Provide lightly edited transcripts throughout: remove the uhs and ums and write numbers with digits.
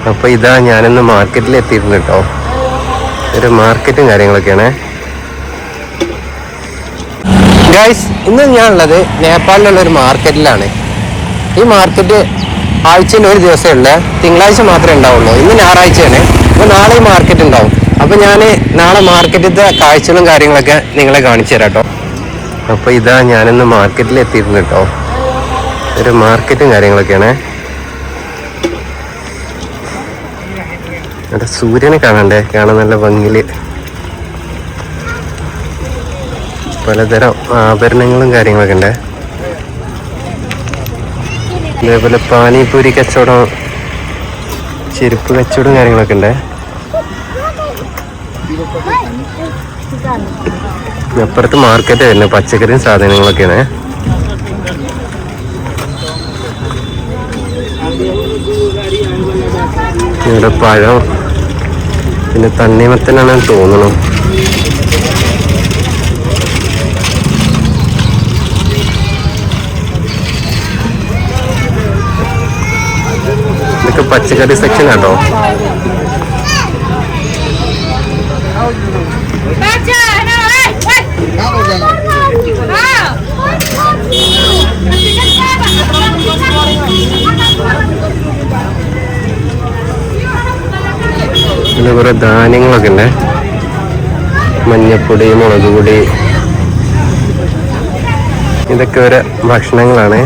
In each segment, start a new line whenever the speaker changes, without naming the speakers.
അപ്പോൾ ഇതാ ഞാനിന്ന് മാർക്കറ്റിൽ എത്തിയിട്ടുണ്ട് കേട്ടോ. ഒരു മാർക്കറ്റും കാര്യങ്ങളൊക്കെയാണ് ഗൈസ്. ഇന്ന് ഞാനുള്ളത് നേപ്പാളിലുള്ള ഒരു മാർക്കറ്റിലാണ്. ഈ മാർക്കറ്റ് ആഴ്ചയിൽ ഒരു ദിവസമേ ഉള്ളൂ, തിങ്കളാഴ്ച മാത്രമേ ഉണ്ടാവുള്ളൂ. ഇന്ന് ഞായറാഴ്ചയാണ്, അപ്പോൾ നാളെ ഈ മാർക്കറ്റ് ഉണ്ടാവും. അപ്പോൾ ഞാൻ നാളെ മാർക്കറ്റിലത്തെ കാഴ്ചകളും കാര്യങ്ങളൊക്കെ നിങ്ങളെ കാണിച്ചു തരാം കേട്ടോ. അപ്പോൾ ഇതാ ഞാനിന്ന് മാർക്കറ്റിൽ എത്തിയിട്ടുണ്ട് കേട്ടോ. ഒരു മാർക്കറ്റും കാര്യങ്ങളൊക്കെയാണ്. അവിടെ സൂര്യനെ കാണണ്ടേ, കാണാൻ നല്ല ഭംഗിയിൽ പലതരം ആഭരണങ്ങളും കാര്യങ്ങളൊക്കെ ഉണ്ട്. അതേപോലെ പാനിപൂരി കച്ചവടം, ചെരുപ്പ് കച്ചവടം കാര്യങ്ങളൊക്കെ ഉണ്ട്. അപ്പുറത്ത് മാർക്കറ്റ് വരുന്നത് പച്ചക്കറിയും സാധനങ്ങളൊക്കെയാണ്. ഇവിടെ പഴം, പിന്നെ തണ്ണിമത്തനാണെന്ന് തോന്നുന്നു. ഇതൊക്കെ പച്ചക്കറി സെക്ഷൻ ആട്ടോ. പിന്നെ കുറെ ധാന്യങ്ങളൊക്കെ ഉണ്ട്. മഞ്ഞപ്പൊടി, മുളക് പൊടി, ഇതൊക്കെ ഒരു ഭക്ഷണങ്ങളാണ്.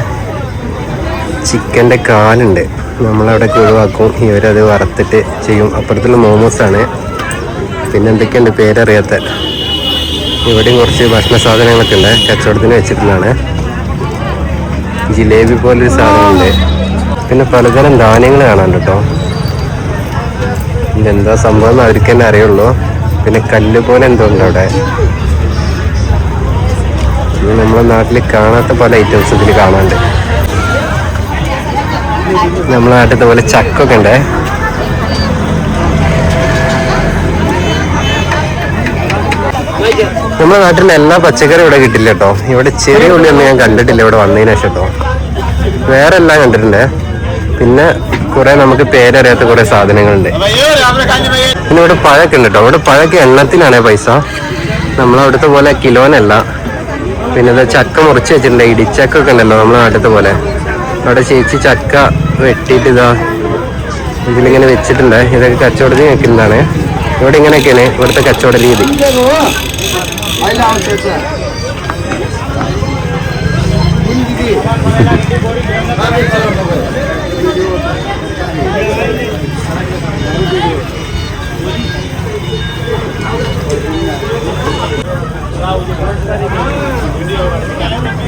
ചിക്കൻ്റെ കാലുണ്ട്, നമ്മളവിടെ ഒഴിവാക്കും, ഇവരത് വറുത്തിട്ട് ചെയ്യും. അപ്പുറത്തുള്ള മോമോസാണ്. പിന്നെ എന്തൊക്കെയുണ്ട് പേരറിയാത്ത. ഇവിടെയും കുറച്ച് ഭക്ഷണ സാധനങ്ങളൊക്കെ ഉണ്ട്, കച്ചവടത്തിന് വെച്ചിട്ടുള്ളതാണ്. ജിലേബി പോലൊരു സാധനമുണ്ട്. പിന്നെ പലതരം ധാന്യങ്ങൾ കാണാൻ കേട്ടോ. ഇതെന്താ സംഭവം അവർക്ക് തന്നെ അറിയുള്ളൂ. പിന്നെ കല്ല് പോലെ എന്തോ ഉണ്ട് അവിടെ. നമ്മുടെ നാട്ടിൽ കാണാത്ത പല ഐറ്റംസ് ഇതിൽ കാണാണ്ട്. നമ്മളെ നാട്ടിലത്തെ പോലെ ചക്കൊക്കെ ഉണ്ട്. നമ്മുടെ നാട്ടിൽ എല്ലാ പച്ചക്കറിയും ഇവിടെ കിട്ടില്ല കേട്ടോ. ഇവിടെ ചെറിയ ഉള്ളിയൊന്നും ഞാൻ കണ്ടിട്ടില്ല ഇവിടെ വന്നതിന് ശേഷം കേട്ടോ. വേറെ എല്ലാം കണ്ടിട്ടുണ്ട്. പിന്നെ കുറെ നമുക്ക് പേരറിയാത്ത കുറെ സാധനങ്ങളുണ്ട്. പിന്നെ ഇവിടെ പഴമൊക്കെ ഉണ്ട് കേട്ടോ. ഇവിടെ പഴമൊക്കെ എണ്ണത്തിനാണ് പൈസ, നമ്മളവിടുത്തെ പോലെ കിലോനല്ല. പിന്നെ ഇത് ചക്ക മുറിച്ച് വെച്ചിട്ടുണ്ട്, ഇടിച്ചക്കൊക്കെ ഉണ്ടല്ലോ നമ്മളെ നാട്ടിലത്തെ പോലെ. അവിടെ ചേച്ചി ചക്ക വെട്ടിയിട്ട് ഇതാ ഇതിലിങ്ങനെ വെച്ചിട്ടുണ്ട്. ഇതൊക്കെ കച്ചവടത്തിന് വെക്കുന്നതാണ്. ഇവിടെ ഇങ്ങനെയൊക്കെയാണ് ഇവിടുത്തെ കച്ചവട രീതി.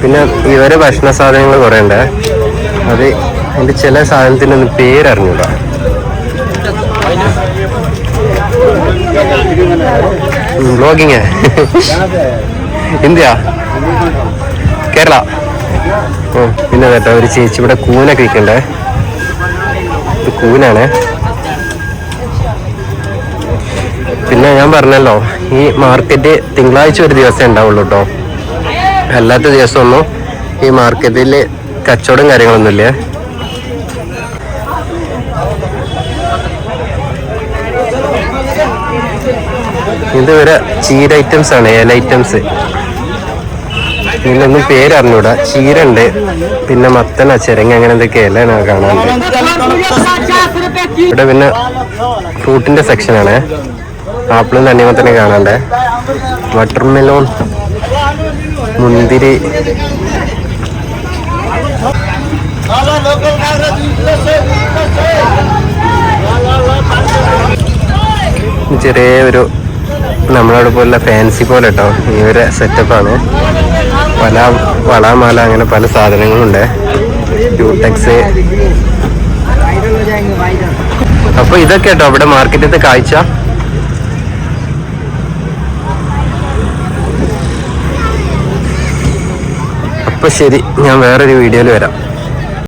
പിന്നെ ഇവരെ ഭക്ഷണ സാധനങ്ങൾ കുറേ ഉണ്ട്. അത് അതിൻ്റെ ചില സാധനത്തിനൊന്നും പേരറിഞ്ഞൂടാ. Vlogging India Kerala. പിന്നെ കേട്ടോ ഒരു ചേച്ചി ഇവിടെ കൂനൊക്കെ വിൽക്കണ്ടേ. ഇത് കൂനാണ്. പിന്നെ ഞാൻ പറഞ്ഞല്ലോ, ഈ മാർക്കറ്റ് തിങ്കളാഴ്ച ഒരു ദിവസമേ ഉണ്ടാവുള്ളൂ കേട്ടോ. അല്ലാത്ത ദിവസമൊന്നും ഈ മാർക്കറ്റിൽ കച്ചവടം കാര്യങ്ങളൊന്നുമില്ല. ഇത് ഒരു ചീര ഐറ്റംസ് ആണ്, ഇല ഐറ്റംസ്. ഇതിനൊന്നും പേരറിഞ്ഞൂടാ. ചീര ഉണ്ട്, പിന്നെ മത്തന, ചിരങ്ങ, അങ്ങനെ എന്തൊക്കെ ഇലാണ് കാണാനുണ്ട്. ഇവിടെ പിന്നെ ഫ്രൂട്ടിന്റെ സെക്ഷനാണ്. ആപ്പിളും തണ്ണിമത്തനെ കാണാണ്ട്. വാട്ടർമെലോൺ, മുന്തിരി, ചെറിയ ഒരു നമ്മളവിടെ പോലുള്ള ഫാൻസി പോലെ കേട്ടോ. ഈ ഒരു സെറ്റപ്പാണ്. പല വളമാല അങ്ങനെ പല സാധനങ്ങളുണ്ട്. ക്യൂടെക്സ്. അപ്പോൾ ഇതൊക്കെ കേട്ടോ അവിടെ മാർക്കറ്റിലത്തെ കാഴ്ച. അപ്പോൾ ശരി, ഞാൻ വേറൊരു വീഡിയോയിൽ വരാം.